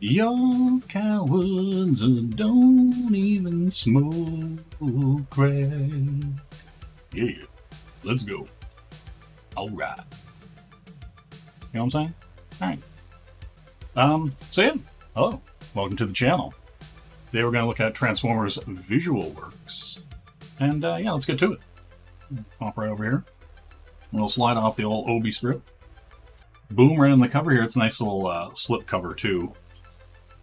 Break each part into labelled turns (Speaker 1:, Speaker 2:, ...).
Speaker 1: Y'all cowards don't even smoke crack. Yeah, let's go. Alright. You know what I'm saying? Alright. So yeah, hello. Welcome to the channel. Today we're going to look at Transformers Visual Works. And yeah, let's get to it. Pop right over here. We'll slide off the old Obi strip. Boom, right on the cover here. It's a nice little slip cover too.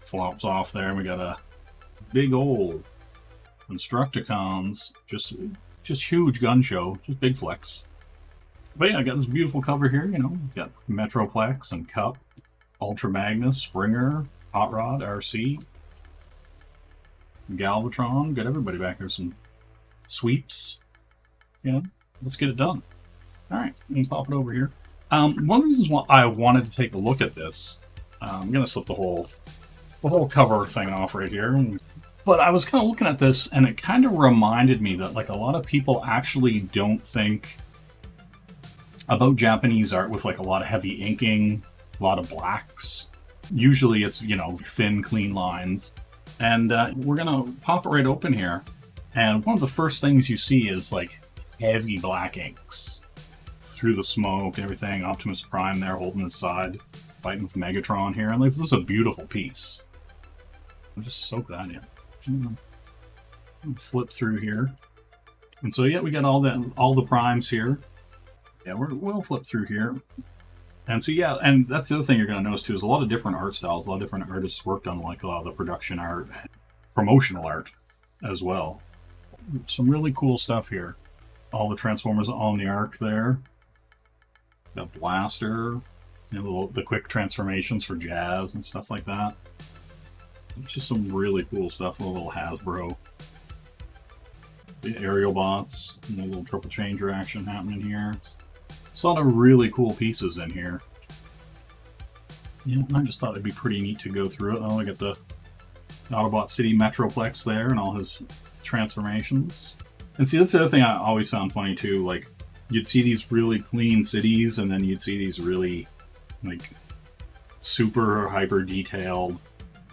Speaker 1: Flops off there, and we got a big old Constructicons, just huge gun show, just big flex. But yeah, I got this beautiful cover here, you know, got Metroplex and Cup, Ultra Magnus, Springer, Hot Rod, RC, Galvatron, got everybody back here, some sweeps, you know, let's get it done. Alright, let me pop it over here. One of the reasons why I wanted to take a look at this, I'm going to slip the whole cover thing off right here. But I was kind of looking at this, and it kind of reminded me that like a lot of people actually don't think about Japanese art with like a lot of heavy inking, a lot of blacks. Usually it's, you know, thin, clean lines. And we're going to pop it right open here. And one of the first things you see is like heavy black inks through the smoke and everything. Optimus Prime there holding his side, fighting with Megatron here. And like, this is a beautiful piece. I'll just soak that in. Flip through here. And so yeah, we got all the primes here. Yeah, we'll flip through here. And so yeah, and that's the other thing you're going to notice too, is a lot of different art styles, a lot of different artists worked on like a lot of the production art, promotional art as well. Some really cool stuff here. All the Transformers on the arc there. Got Blaster, you know, the quick transformations for Jazz and stuff like that. It's just some really cool stuff. A little Hasbro. The aerial bots, you know, a little triple changer action happening here. It's a lot of really cool pieces in here. Yeah, I just thought it'd be pretty neat to go through it. Oh, I got the Autobot City Metroplex there and all his transformations. And see, that's the other thing I always found funny too. Like, you'd see these really clean cities, and then you'd see these really, like, super hyper detailed,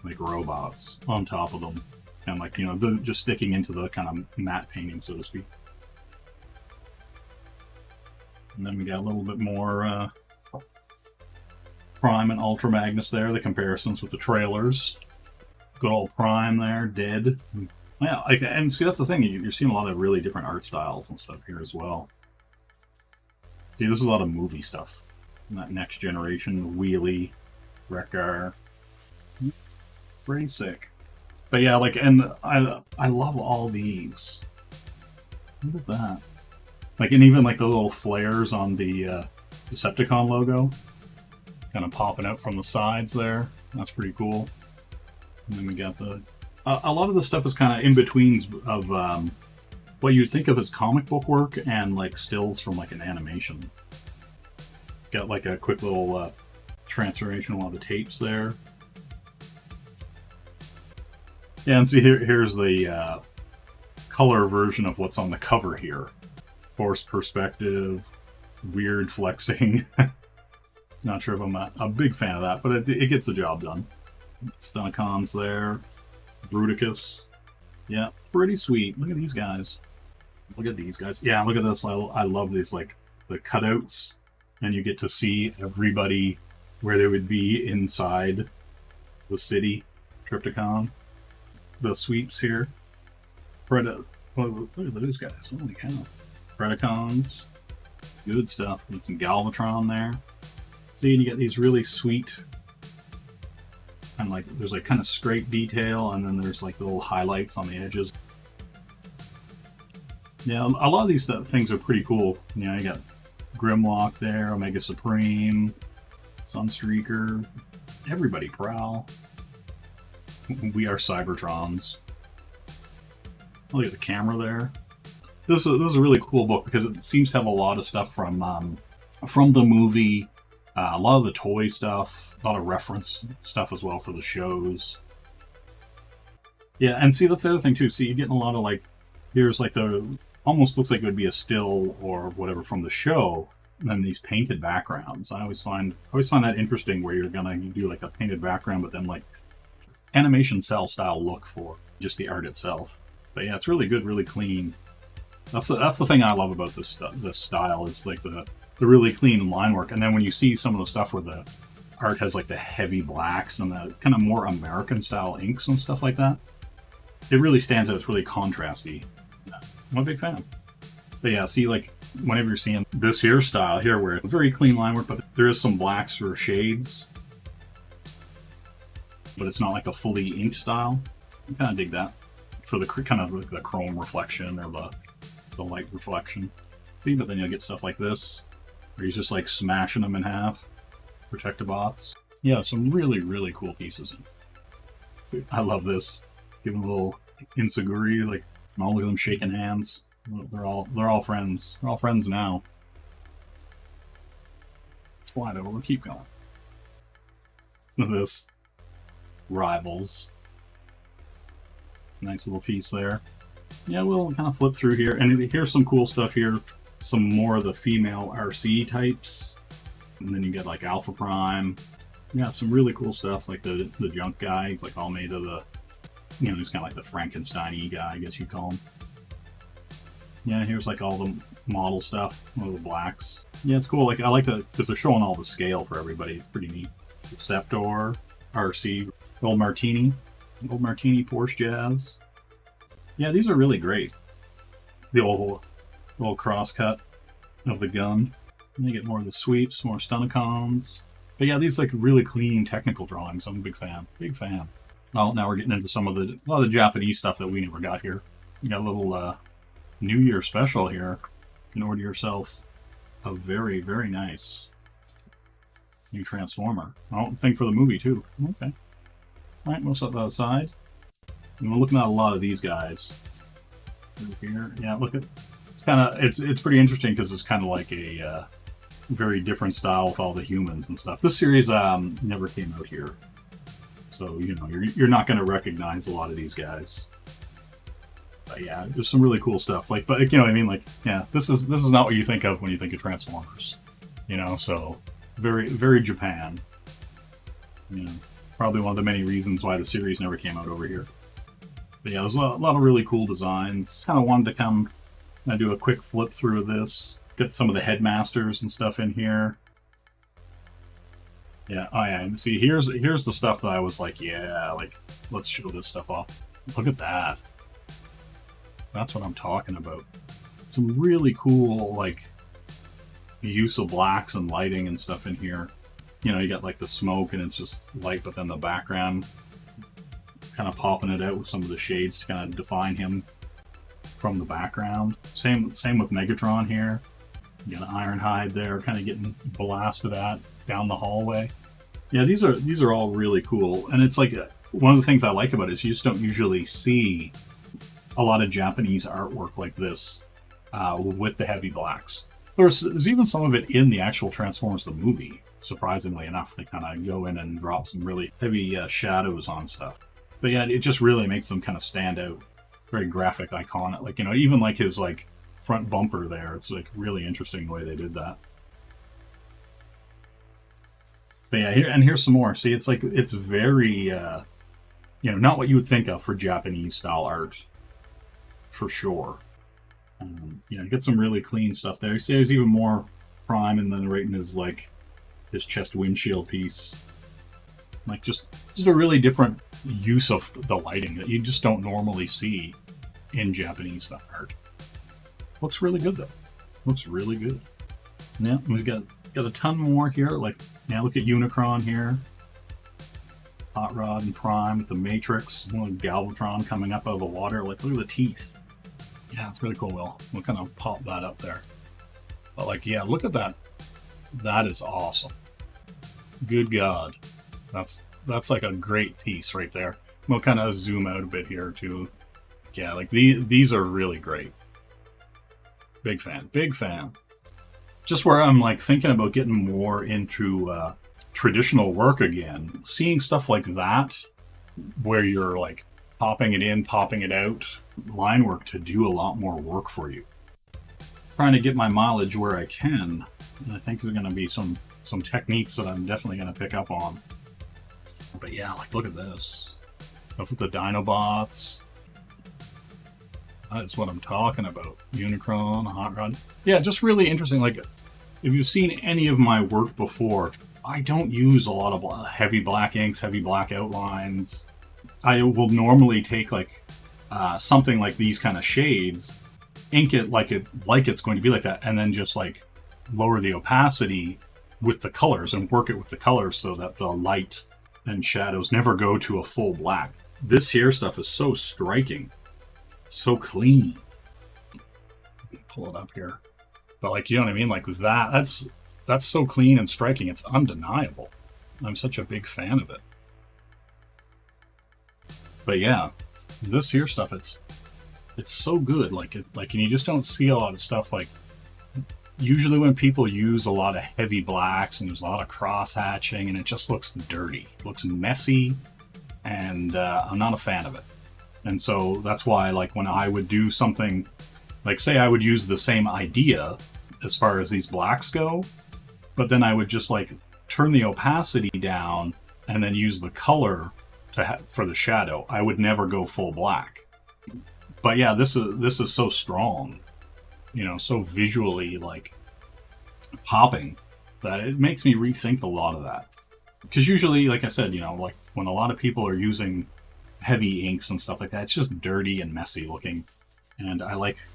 Speaker 1: like, robots on top of them. And, like, you know, just sticking into the kind of matte painting, so to speak. And then we got a little bit more Prime and Ultra Magnus there, the comparisons with the trailers. Good old Prime there, dead. Yeah, like, and see, that's the thing, you're seeing a lot of really different art styles and stuff here as well. See, this is a lot of movie stuff. That Next Generation, Wheelie, Wreck-Gar. Pretty sick. But yeah, like, and I love all these. Look at that. Like, and even like the little flares on the Decepticon logo. Kind of popping out from the sides there. That's pretty cool. And then we got the... a lot of the stuff is kind of in betweens of what you'd think of as comic book work and like stills from like an animation. Got like a quick little transformation of all the tapes there. Yeah, and see here's the color version of what's on the cover here. Forced perspective, weird flexing. Not sure if I'm a big fan of that, but it gets the job done. Stunticons there. Bruticus. Yeah, pretty sweet. Look at these guys. Look at these guys. Yeah, look at this. I love these, like, the cutouts. And you get to see everybody where they would be inside the city. Trypticon. The sweeps here. Look at those guys. Holy cow. Predacons. Good stuff. You can Galvatron there. See, and you get these really sweet... And like, there's like kind of scrape detail, and then there's like the little highlights on the edges. Yeah, a lot of these things are pretty cool. You know, you got Grimlock there, Omega Supreme, Sunstreaker, everybody Prowl. We are Cybertrons. Look at the camera there. This is a really cool book because it seems to have a lot of stuff from the movie. A lot of the toy stuff, a lot of reference stuff as well for the shows. Yeah, and see, that's the other thing too. See, you're getting a lot of like, here's like almost looks like it would be a still or whatever from the show, and then these painted backgrounds. I always find that interesting where you're gonna do like a painted background, but then like animation cell style look for just the art itself. But yeah, it's really good, really clean. That's the thing I love about this style is like the really clean line work. And then when you see some of the stuff where the art has like the heavy blacks and the kind of more American style inks and stuff like that, it really stands out. It's really contrasty. I'm a big fan. But yeah, see, like whenever you're seeing this here style here where it's very clean line work, but there is some blacks or shades, but it's not like a fully inked style. I kind of dig that for the kind of like the chrome reflection or the light reflection. See, but then you'll get stuff like this where he's just like smashing them in half. Protectobots. Yeah, some really, really cool pieces. I love this. Give him a little Insaguri, like all of them shaking hands. They're all friends. They're all friends now. Slide over, keep going. Look at this. Rivals. Nice little piece there. Yeah, we'll kind of flip through here. And here's some cool stuff here. Some more of the female RC types. And then you get like Alpha Prime. Yeah, some really cool stuff, like the junk guy. He's like all made of the, you know, he's kind of like the Frankenstein-y guy, I guess you'd call him. Yeah, here's like all the model stuff, all the blacks. Yeah, it's cool. Like I like that because they're showing all the scale for everybody. It's pretty neat. Sceptor, RC, Old Martini Porsche Jazz. Yeah, these are really great. The old cross cut of the gun. And you get more of the sweeps, more Stunicons. But yeah, these like really clean technical drawings. I'm a big fan. Big fan. Well, now we're getting into some of a lot of the Japanese stuff that we never got here. You got a little New Year special here. You can order yourself a very, very nice new Transformer. I don't think for the movie too. Okay. All right, we'll set that aside. And we're looking at a lot of these guys over here. Yeah, look at it's pretty interesting because it's kind of like a very different style with all the humans and stuff. This series never came out here, so you know you're not going to recognize a lot of these guys. But yeah, there's some really cool stuff. Like, but you know what I mean? Like, yeah, this is not what you think of when you think of Transformers. You know, so very, very Japan. You know, probably one of the many reasons why the series never came out over here. But yeah, there's a lot of really cool designs. Kind of wanted to come and do a quick flip through of this. Get some of the headmasters and stuff in here. Yeah, oh yeah, see, here's the stuff that I was like, yeah, like, let's show this stuff off. Look at that. That's what I'm talking about. Some really cool, like, use of blacks and lighting and stuff in here. You know, you got like the smoke and it's just light, but then the background kind of popping it out with some of the shades to kind of define him from the background. Same with Megatron here. You got Ironhide there, kind of getting blasted at down the hallway. Yeah, these are all really cool, and it's like one of the things I like about it is you just don't usually see a lot of Japanese artwork like this with the heavy blacks. There's even some of it in the actual Transformers the movie. Surprisingly enough, they kind of go in and drop some really heavy shadows on stuff. But yeah, it just really makes them kind of stand out. Very graphic, iconic. Like, you know, even like his like front bumper there. It's like really interesting the way they did that. But yeah, here's some more. See, it's like it's very, you know, not what you would think of for Japanese style art, for sure. You know, you get some really clean stuff there. See, there's even more Prime, and then right in his like his chest windshield piece. Like just a really different use of the lighting that you just don't normally see in Japanese style art. Looks really good though. Looks really good. Yeah, we've got a ton more here. Like, yeah, look at Unicron here. Hot Rod and Prime with the Matrix. Little Galvatron coming up out of the water. Like, look at the teeth. Yeah, it's really cool. We'll kind of pop that up there. But like, yeah, look at that. That is awesome. Good God. That's like a great piece right there. We'll kind of zoom out a bit here too. Yeah, like these are really great. Big fan. Big fan. Just where I'm like thinking about getting more into traditional work again. Seeing stuff like that, where you're like popping it in, popping it out, line work to do a lot more work for you. Trying to get my mileage where I can. And I think there's going to be some techniques that I'm definitely going to pick up on. But yeah, like look at this. Stuff with the Dinobots. That's what I'm talking about. Unicron, Hot Rod. Yeah, just really interesting. Like, if you've seen any of my work before, I don't use a lot of heavy black inks, heavy black outlines. I will normally take like something like these kind of shades, ink it like it's going to be like that, and then just like lower the opacity with the colors and work it with the colors so that the light and shadows never go to a full black. This here stuff is so striking, so clean. Pull it up here, but like, you know what I mean? Like that's so clean and striking. It's undeniable. I'm such a big fan of it. But yeah, this here stuff, it's so good. Like, and you just don't see a lot of stuff. Like, usually when people use a lot of heavy blacks and there's a lot of cross hatching, and it just looks dirty, it looks messy, and I'm not a fan of it. And so that's why, like, when I would do something, like, say I would use the same idea as far as these blacks go, but then I would just like turn the opacity down and then use the color for the shadow. I would never go full black. But yeah, this is so strong, you know, so visually like popping, that it makes me rethink a lot of that. Because usually, like I said, you know, like when a lot of people are using heavy inks and stuff like that, it's just dirty and messy looking. And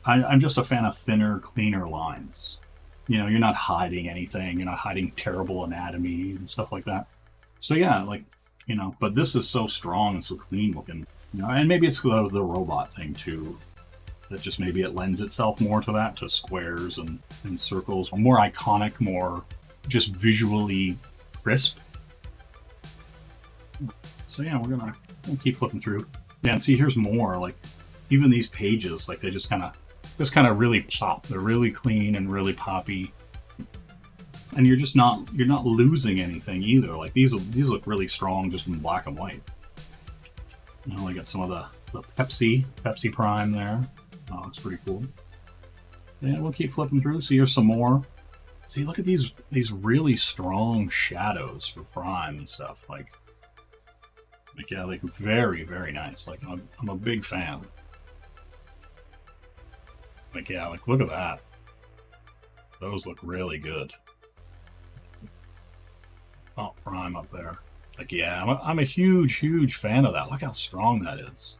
Speaker 1: I'm just a fan of thinner, cleaner lines. You know, you're not hiding anything. You're not hiding terrible anatomy and stuff like that. So yeah, like, you know, but this is so strong and so clean looking. You know, and maybe it's the robot thing too. That just maybe it lends itself more to that, to squares and circles. More iconic, more just visually crisp. So yeah, we're gonna keep flipping through. Yeah, and see, here's more. Like, even these pages, like, they just kind of really pop. They're really clean and really poppy, and you're not losing anything either. Like, these look really strong just in black and white. You know, I got some of the Pepsi Prime there. Oh, looks pretty cool. Yeah, we'll keep flipping through. See, here's some more. See, look at these really strong shadows for Prime and stuff. Like yeah, like very, very nice. Like, I'm a big fan. Like, yeah, like, look at that. Those look really good. Oh, Prime up there. Like, yeah, I'm a huge, huge fan of that. Look how strong that is.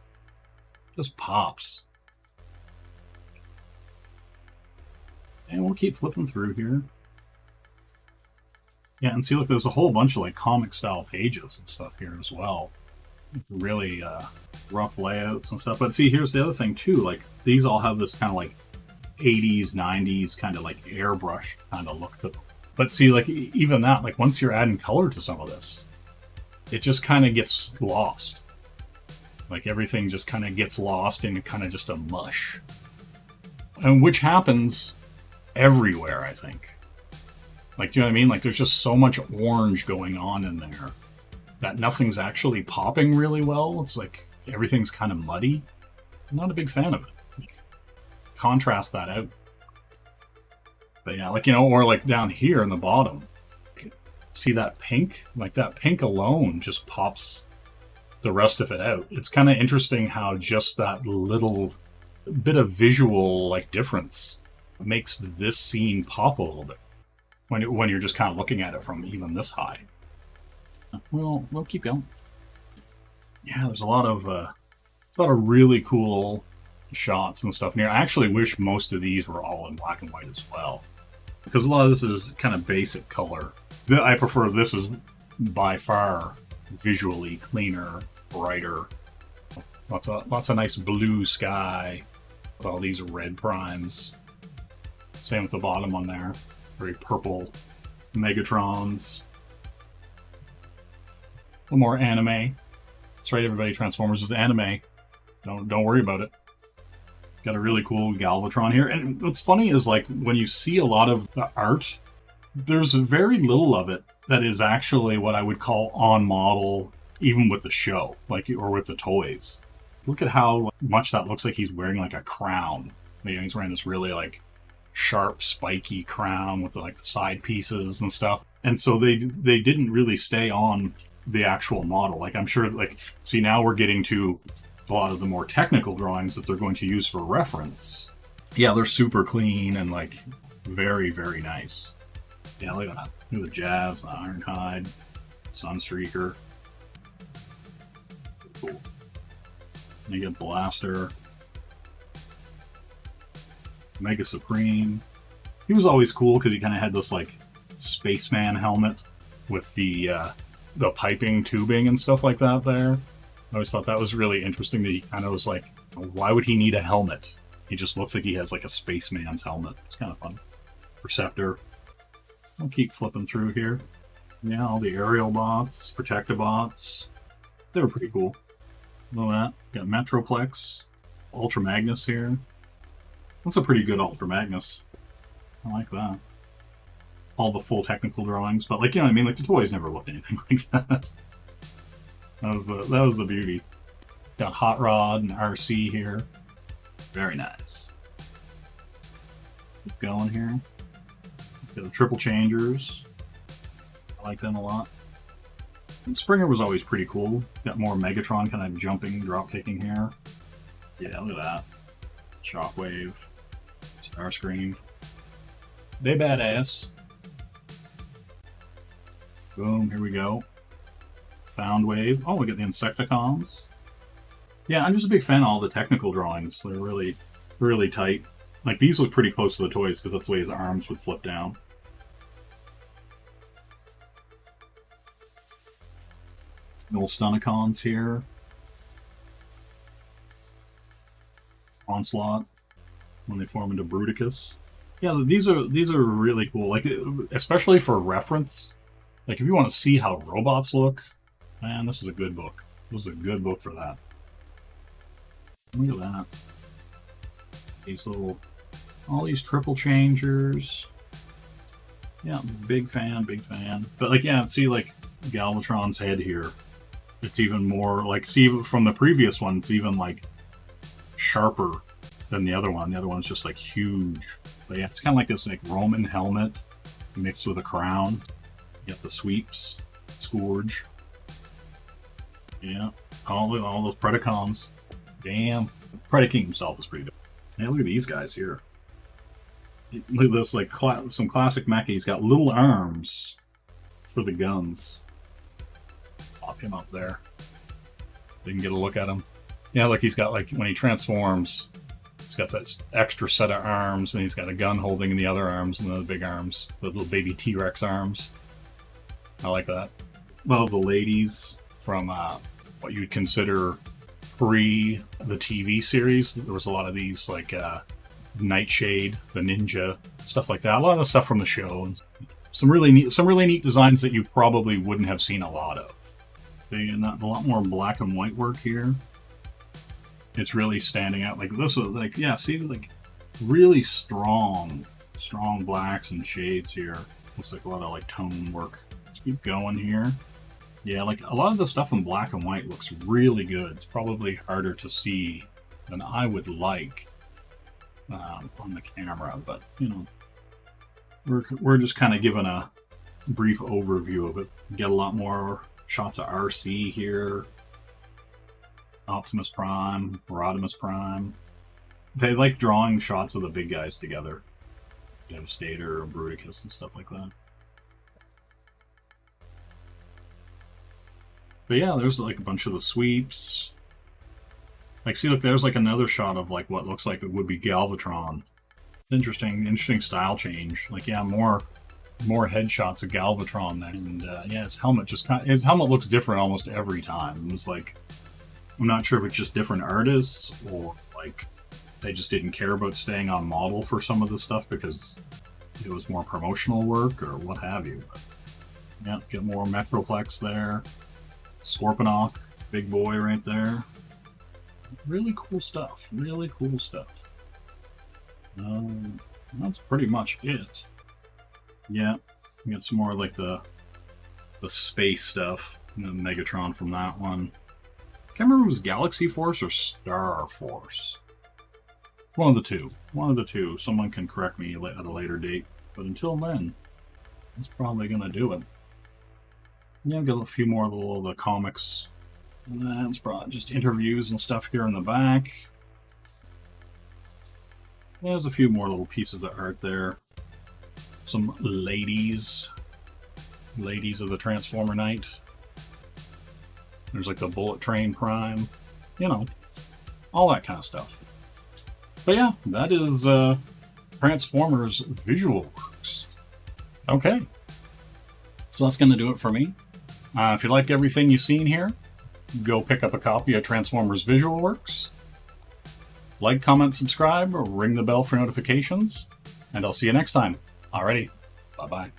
Speaker 1: Just pops. And we'll keep flipping through here. Yeah, and see, look, there's a whole bunch of like comic style pages and stuff here as well. Really rough layouts and stuff. But see, here's the other thing too. Like, these all have this kind of like 80s, 90s kind of like airbrush kind of look to them. But see, like, even that, like, once you're adding color to some of this, it just kind of gets lost. Like, everything just kind of gets lost in kind of just a mush. And which happens everywhere, I think. Like, do you know what I mean? Like, there's just so much orange going on in there that nothing's actually popping really well. It's like everything's kind of muddy. I'm not a big fan of it. Like, contrast that out. But yeah, like, you know, or like down here in the bottom, see that pink? Like, that pink alone just pops the rest of it out. It's kind of interesting how just that little bit of visual like difference makes this scene pop a little bit when you're just kind of looking at it from even this high. We'll keep going. Yeah, there's a lot of really cool shots and stuff in here. I actually wish most of these were all in black and white as well, because a lot of this is kind of basic color. I prefer this is by far visually cleaner, brighter. Lots of nice blue sky with all these red primes. Same with the bottom one there. Very purple Megatrons. A little more anime. That's right, everybody. Transformers is anime. Don't worry about it. Got a really cool Galvatron here. And what's funny is, like, when you see a lot of the art, there's very little of it that is actually what I would call on model, even with the show, like, or with the toys. Look at how much that looks like he's wearing like a crown. You know, he's wearing this really like sharp, spiky crown with like the side pieces and stuff. And so they didn't really stay on the actual model. Like, I'm sure, like, see, now we're getting to a lot of the more technical drawings that they're going to use for reference. Yeah, they're super clean and, like, very, very nice. Yeah, look at that. Look at the Jazz, the Ironhide, Sunstreaker. Cool. You get Blaster, Mega Supreme. He was always cool because he kind of had this, like, spaceman helmet with the piping, tubing, and stuff like that there. I always thought that was really interesting that he kind of was like, why would he need a helmet? He just looks like he has like a spaceman's helmet. It's kind of fun. Perceptor. I'll keep flipping through here. Yeah, all the aerial bots, Protectobots. They were pretty cool. Look at that. Got Metroplex, Ultra Magnus here. That's a pretty good Ultra Magnus. I like that. All the full technical drawings, but like, you know what I mean? Like, the toys never looked anything like that. That was the beauty. Got Hot Rod and RC here. Very nice. Keep going here. Got the Triple Changers. I like them a lot. And Springer was always pretty cool. Got more Megatron kind of jumping, drop kicking here. Yeah, look at that. Shockwave. Starscream. They badass. Boom, here we go. Found Wave. Oh, we got the Insecticons. Yeah, I'm just a big fan of all the technical drawings. They're really, really tight. Like, these look pretty close to the toys because that's the way his arms would flip down. Little Stunicons here. Onslaught. When they form into Bruticus. Yeah, these are really cool. Like, especially for reference. Like, if you want to see how robots look, man, this is a good book. This is a good book for that. Look at that. These little, all these Triple Changers. Yeah, big fan, big fan. But like, yeah, see, like Galvatron's head here. It's even more like, see, from the previous one, it's even like sharper than the other one. The other one's just like huge. But yeah, it's kind of like this like Roman helmet mixed with a crown. You got the sweeps, Scourge. Yeah, all those Predacons. Damn, Predaking himself is pretty good. Yeah, look at these guys here. Look at this, like some classic mecha. He's got little arms for the guns. Pop him up there. So you can get a look at him. Yeah, like he's got, like, when he transforms, he's got that extra set of arms, and he's got a gun holding in the other arms, and the big arms, the little baby T-Rex arms. I like that. Well, the ladies from what you'd consider pre the TV series, there was a lot of these, like Nightshade, the Ninja, stuff like that. A lot of the stuff from the show, and some really neat designs that you probably wouldn't have seen a lot of. And a lot more black and white work here. It's really standing out. Like, this is like, yeah, see, like really strong blacks and shades here. Looks like a lot of like tone work. Let's keep going here. Yeah, like a lot of the stuff in black and white looks really good. It's probably harder to see than I would like on the camera, but you know, we're just kind of giving a brief overview of it. Get a lot more shots of RC here. Optimus Prime, Rodimus Prime. They like drawing shots of the big guys together. Devastator, Bruticus, and stuff like that. But yeah, there's like a bunch of the sweeps. Like, see, look, there's like another shot of like what looks like it would be Galvatron. Interesting style change. Like, yeah, more headshots of Galvatron then, and yeah, his helmet his helmet looks different almost every time. It's like, I'm not sure if it's just different artists or like they just didn't care about staying on model for some of the stuff because it was more promotional work or what have you. But, yeah, get more Metroplex there. Scorponok, big boy right there. Really cool stuff. Really cool stuff. That's pretty much it. Yeah, we got some more like the space stuff. The Megatron from that one. Can't remember if it was Galaxy Force or Star Force. One of the two. One of the two. Someone can correct me at a later date. But until then, that's probably going to do it. Yeah, got a few more little the comics. And that's brought just interviews and stuff here in the back. There's a few more little pieces of art there. Some ladies of the Transformer Night. There's like the Bullet Train Prime, you know, all that kind of stuff. But yeah, that is Transformers Visual Works. Okay, so that's going to do it for me. If you liked everything you've seen here, go pick up a copy of Transformers Visual Works. Like, comment, subscribe, or ring the bell for notifications, and I'll see you next time. Alrighty, bye-bye.